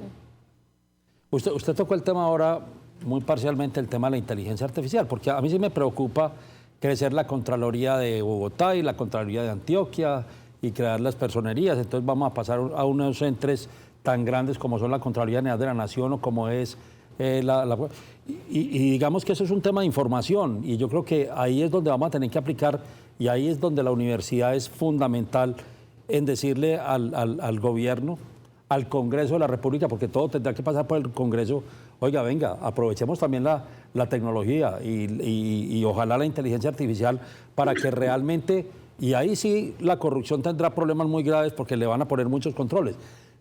Usted tocó el tema ahora, muy parcialmente, el tema de la inteligencia artificial, porque a mí sí me preocupa crecer la Contraloría de Bogotá y la Contraloría de Antioquia y crear las personerías. Entonces vamos a pasar a unos entes tan grandes como son la Contraloría General de la Nación o como es y digamos que eso es un tema de información, y yo creo que ahí es donde vamos a tener que aplicar Y ahí es donde la universidad es fundamental en decirle al gobierno, al Congreso de la República, porque todo tendrá que pasar por el Congreso. Oiga, venga, aprovechemos también la tecnología y ojalá la inteligencia artificial para que realmente, y ahí sí la corrupción tendrá problemas muy graves porque le van a poner muchos controles.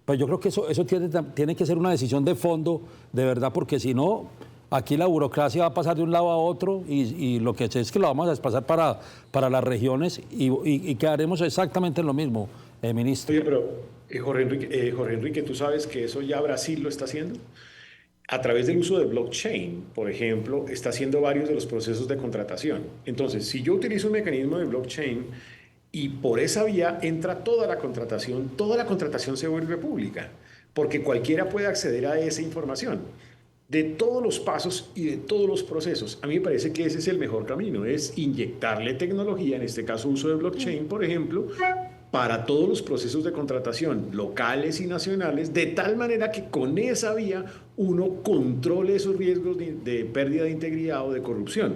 Pero yo creo que eso tiene que ser una decisión de fondo, de verdad, porque si no, aquí la burocracia va a pasar de un lado a otro y lo que sé es que lo vamos a pasar para las regiones y quedaremos exactamente en lo mismo, ministro. Oye, pero Jorge Enrique, ¿tú sabes que eso ya Brasil lo está haciendo? A través del uso de blockchain, por ejemplo, está haciendo varios de los procesos de contratación. Entonces, si yo utilizo un mecanismo de blockchain y por esa vía entra toda la contratación se vuelve pública, porque cualquiera puede acceder a esa información de todos los pasos y de todos los procesos. A mí me parece que ese es el mejor camino, es inyectarle tecnología, en este caso uso de blockchain, por ejemplo, para todos los procesos de contratación locales y nacionales, de tal manera que con esa vía uno controle esos riesgos de pérdida de integridad o de corrupción.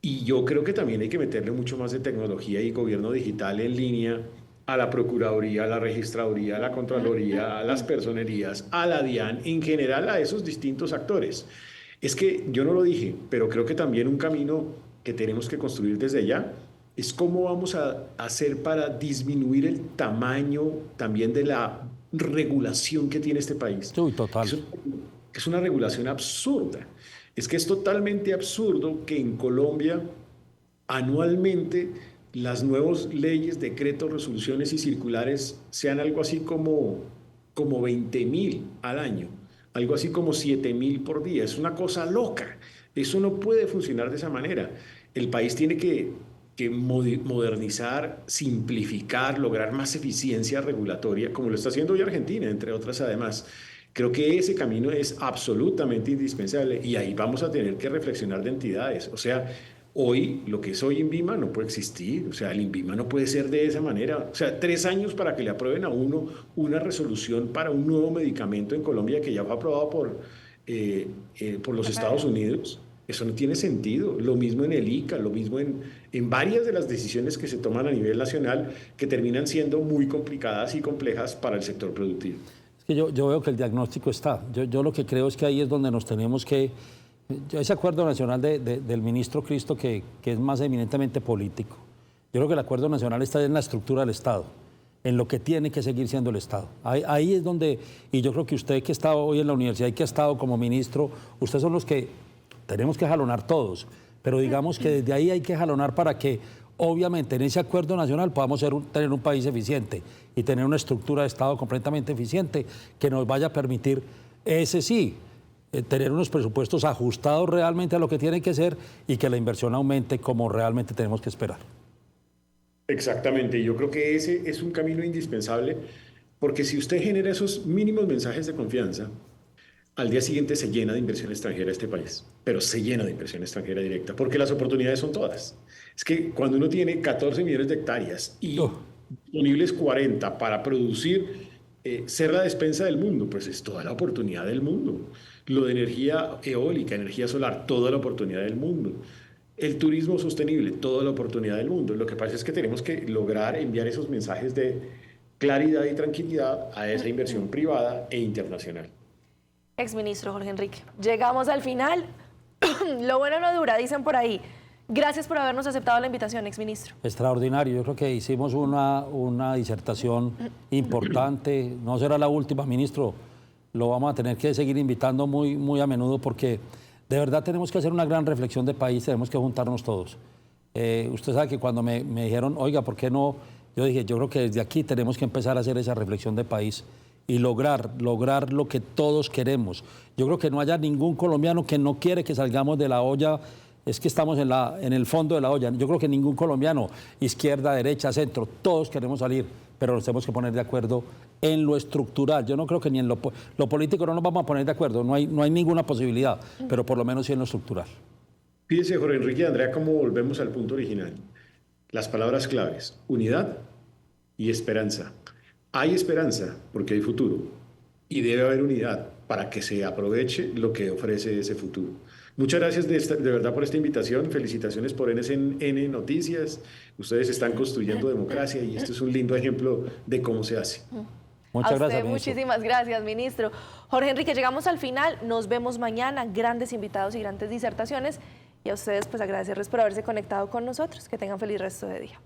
Y yo creo que también hay que meterle mucho más de tecnología y gobierno digital en línea a la Procuraduría, a la Registraduría, a la Contraloría, a las personerías, a la DIAN, en general a esos distintos actores. Es que yo no lo dije, pero creo que también un camino que tenemos que construir desde ya es cómo vamos a hacer para disminuir el tamaño también de la regulación que tiene este país. Sí, total. Es una regulación absurda. Es que es totalmente absurdo que en Colombia anualmente las nuevas leyes, decretos, resoluciones y circulares sean algo así como 20.000 al año, algo así como 7.000 por día. Es una cosa loca. Eso no puede funcionar de esa manera. El país tiene que modernizar, simplificar, lograr más eficiencia regulatoria, como lo está haciendo hoy Argentina, entre otras además. Creo que ese camino es absolutamente indispensable y ahí vamos a tener que reflexionar de entidades. O sea, hoy lo que es hoy INVIMA no puede existir. O sea, el INVIMA no puede ser de esa manera. O sea, 3 años para que le aprueben a uno una resolución para un nuevo medicamento en Colombia que ya fue aprobado por los Estados Unidos. Eso no tiene sentido. Lo mismo en el ICA, lo mismo en varias de las decisiones que se toman a nivel nacional que terminan siendo muy complicadas y complejas para el sector productivo. Es que yo veo que el diagnóstico está. Yo lo que creo es que ahí es donde nos tenemos que... Ese acuerdo nacional del ministro Cristo que es más eminentemente político. Yo creo que el acuerdo nacional está en la estructura del Estado, en lo que tiene que seguir siendo el Estado. Ahí es donde... Y yo creo que usted que está hoy en la universidad y que ha estado como ministro, ustedes son los que... Tenemos que jalonar todos, pero digamos que desde ahí hay que jalonar para que, obviamente, en ese acuerdo nacional podamos tener un país eficiente y tener una estructura de Estado completamente eficiente que nos vaya a permitir, ese sí, tener unos presupuestos ajustados realmente a lo que tienen que ser y que la inversión aumente como realmente tenemos que esperar. Exactamente, yo creo que ese es un camino indispensable porque si usted genera esos mínimos mensajes de confianza, al día siguiente se llena de inversión extranjera este país, pero se llena de inversión extranjera directa, porque las oportunidades son todas. Es que cuando uno tiene 14 millones de hectáreas y disponibles 40 para producir, ser la despensa del mundo, pues es toda la oportunidad del mundo. Lo de energía eólica, energía solar, toda la oportunidad del mundo. El turismo sostenible, toda la oportunidad del mundo. Lo que pasa es que tenemos que lograr enviar esos mensajes de claridad y tranquilidad a esa inversión privada e internacional. Exministro Jorge Enrique, llegamos al final. Lo bueno no dura, dicen por ahí. Gracias por habernos aceptado la invitación, exministro. Extraordinario, yo creo que hicimos una disertación importante. No será la última, ministro. Lo vamos a tener que seguir invitando muy, muy a menudo porque de verdad tenemos que hacer una gran reflexión de país, tenemos que juntarnos todos. Usted sabe que cuando me dijeron, oiga, ¿por qué no? Yo dije, yo creo que desde aquí tenemos que empezar a hacer esa reflexión de país y lograr lo que todos queremos. Yo creo que no haya ningún colombiano que no quiere que salgamos de la olla. Es que estamos en el fondo de la olla. Yo creo que ningún colombiano, izquierda, derecha, centro, todos queremos salir, pero nos tenemos que poner de acuerdo en lo estructural. Yo no creo que ni en lo político no nos vamos a poner de acuerdo, no hay ninguna posibilidad, pero por lo menos sí en lo estructural. Fíjese, Jorge Enrique y Andrea, cómo volvemos al punto original. Las palabras claves, unidad y esperanza. Hay esperanza porque hay futuro y debe haber unidad para que se aproveche lo que ofrece ese futuro. Muchas gracias de verdad por esta invitación. Felicitaciones por NSN Noticias. Ustedes están construyendo democracia y este es un lindo ejemplo de cómo se hace. Muchas gracias, ministro. Muchísimas gracias, ministro. Jorge Enrique, llegamos al final. Nos vemos mañana. Grandes invitados y grandes disertaciones. Y a ustedes, pues agradecerles por haberse conectado con nosotros. Que tengan feliz resto de día.